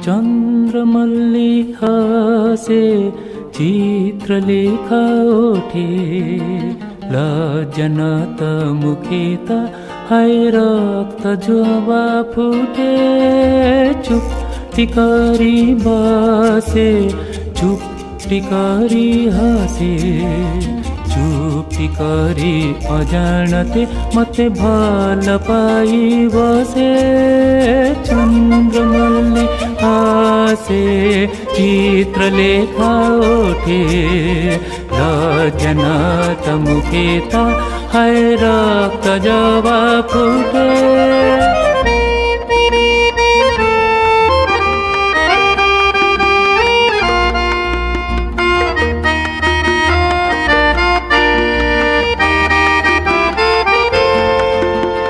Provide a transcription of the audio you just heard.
चन्द्रमल्ली हसे चित्रलेखा ओठे लज्जनत मुखे त हाय रक्त जोबा फुटे चुप्टी करी बसे चुप्टी करी हसे चुप्टी करी अजाणते मते भल पाई बसे चन्द्रमल्ली हसे चित्रलेखा ओठे लज्जनत मुखे त हाय रक्त जोबा फुटे।